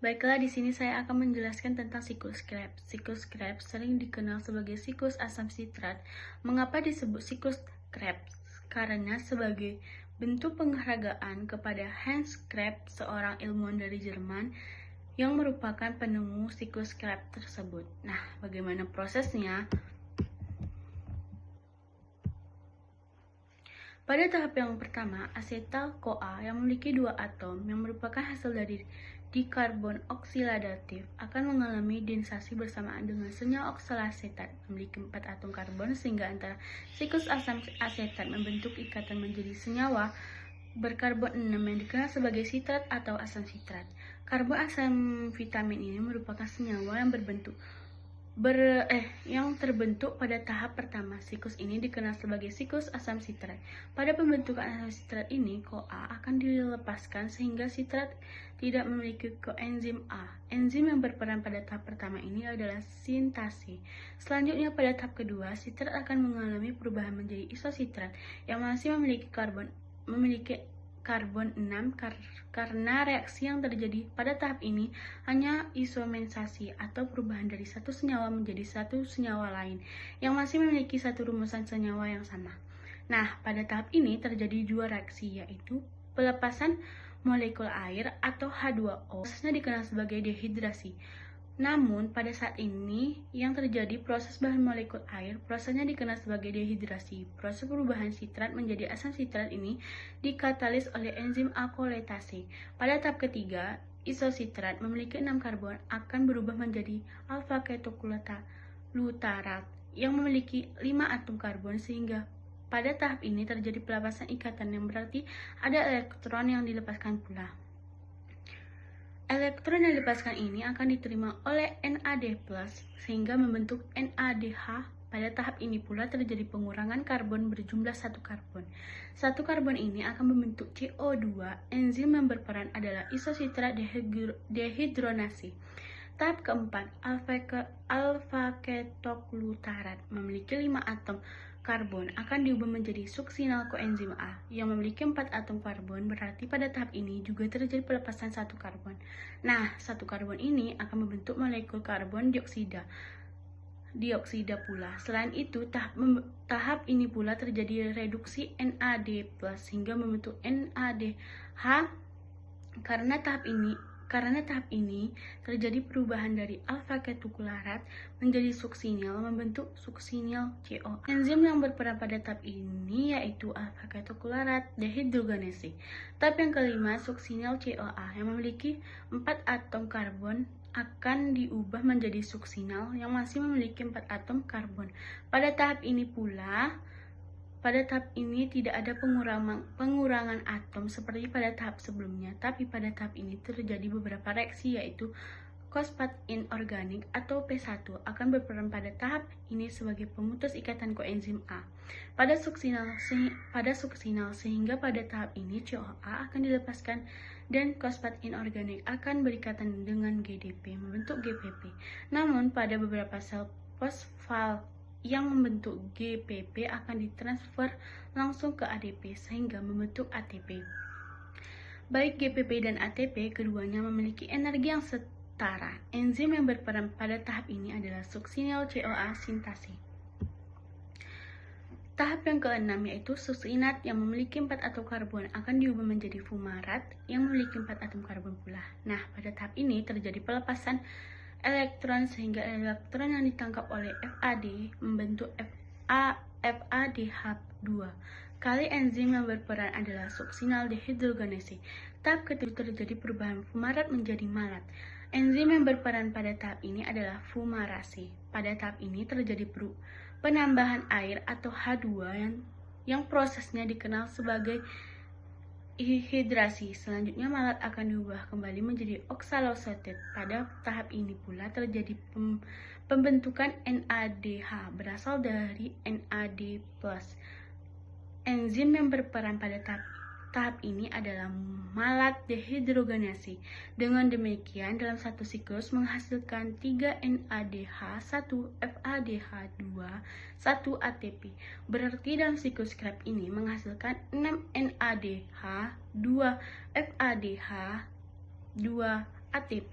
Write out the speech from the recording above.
Baiklah, di sini saya akan menjelaskan tentang siklus Krebs. Siklus Krebs sering dikenal sebagai siklus asam sitrat. Mengapa disebut siklus Krebs? Karena sebagai bentuk penghargaan kepada Hans Krebs, seorang ilmuwan dari Jerman yang merupakan penemu siklus Krebs tersebut. Nah, bagaimana prosesnya? Pada tahap yang pertama, asetal-CoA yang memiliki 2 atom yang merupakan hasil dari dikarbon oksidatif akan mengalami densasi bersamaan dengan senyawa oksalasetat memiliki 4 atom karbon, sehingga antara siklus asam asetat membentuk ikatan menjadi senyawa berkarbon 6 yang dikenal sebagai sitrat atau asam sitrat. Karbon asam vitamin ini merupakan senyawa yang terbentuk pada tahap pertama. Siklus ini dikenal sebagai siklus asam sitrat. Pada pembentukan asam sitrat ini, CoA akan dilepaskan sehingga sitrat tidak memiliki koenzim A. Enzim yang berperan pada tahap pertama ini adalah sintase. Selanjutnya, pada tahap kedua, sitrat akan mengalami perubahan menjadi isositrat yang masih memiliki karbon 6 karena reaksi yang terjadi pada tahap ini hanya isomensasi atau perubahan dari satu senyawa menjadi satu senyawa lain yang masih memiliki satu rumusan senyawa yang sama. Nah, pada tahap ini terjadi 2 reaksi, yaitu pelepasan molekul air atau H2O. Prosesnya dikenal sebagai dehidrasi. Namun, pada saat ini yang terjadi proses bahan molekul air, prosesnya dikenal sebagai dehidrasi. Proses perubahan sitrat menjadi asam sitrat ini dikatalis oleh enzim alkolatase. Pada tahap ketiga, isositrat memiliki 6 karbon akan berubah menjadi alfa ketoglutarate yang memiliki 5 atom karbon, sehingga pada tahap ini terjadi pelepasan ikatan yang berarti ada elektron yang dilepaskan pula. Elektron yang dilepaskan ini akan diterima oleh NAD+, sehingga membentuk NADH. Pada tahap ini pula terjadi pengurangan karbon berjumlah 1 karbon. 1 karbon ini akan membentuk CO2. Enzim yang berperan adalah isositrat dehidronase. Tahap keempat, alfa ketoglutarate memiliki 5 atom karbon akan diubah menjadi suksinal koenzim A yang memiliki 4 atom karbon. Berarti pada tahap ini juga terjadi pelepasan 1 karbon. Nah, 1 karbon ini akan membentuk molekul karbon dioksida pula. Selain itu, tahap ini pula terjadi reduksi NAD+ hingga membentuk NADH. Karena tahap ini terjadi perubahan dari alfa ketoglutarate menjadi suksinil membentuk suksinil CoA. Enzim yang berperan pada tahap ini yaitu alfa ketoglutarate dehidrogenase. Tahap yang kelima, suksinil CoA yang memiliki 4 atom karbon akan diubah menjadi suksinal yang masih memiliki 4 atom karbon. Pada tahap ini tidak ada pengurangan atom seperti pada tahap sebelumnya, tapi pada tahap ini terjadi beberapa reaksi, yaitu fosfat inorganik atau P1 akan berperan pada tahap ini sebagai pemutus ikatan koenzim A pada suksinal sehingga pada tahap ini CoA akan dilepaskan dan fosfat inorganik akan berikatan dengan GDP membentuk GPP. Namun pada beberapa sel fosfat yang membentuk GPP akan ditransfer langsung ke ADP sehingga membentuk ATP. Baik GPP dan ATP keduanya memiliki energi yang setara. Enzim yang berperan pada tahap ini adalah suksinil CoA sintase. Tahap yang keenam yaitu suksinat yang memiliki 4 atom karbon akan diubah menjadi fumarat yang memiliki 4 atom karbon pula. Nah, pada tahap ini terjadi pelepasan elektron sehingga elektron yang ditangkap oleh FAD membentuk FADH2. Kali enzim yang berperan adalah suksinal dehidrogenase. Tahap ketiga terjadi perubahan fumarat menjadi malat. Enzim yang berperan pada tahap ini adalah fumarase. Pada tahap ini terjadi penambahan air atau H2 yang prosesnya dikenal sebagai hidrasi. Selanjutnya malat akan diubah kembali menjadi oksalosetat. Pada tahap ini pula terjadi pembentukan NADH berasal dari NAD+. Enzim yang berperan pada tahap ini adalah malat dehidrogenase. Dengan demikian, dalam satu siklus menghasilkan 3 NADH, 1 FADH2, 1 ATP. Berarti dalam siklus Krebs ini menghasilkan 6 NADH, 2 FADH, 2 ATP.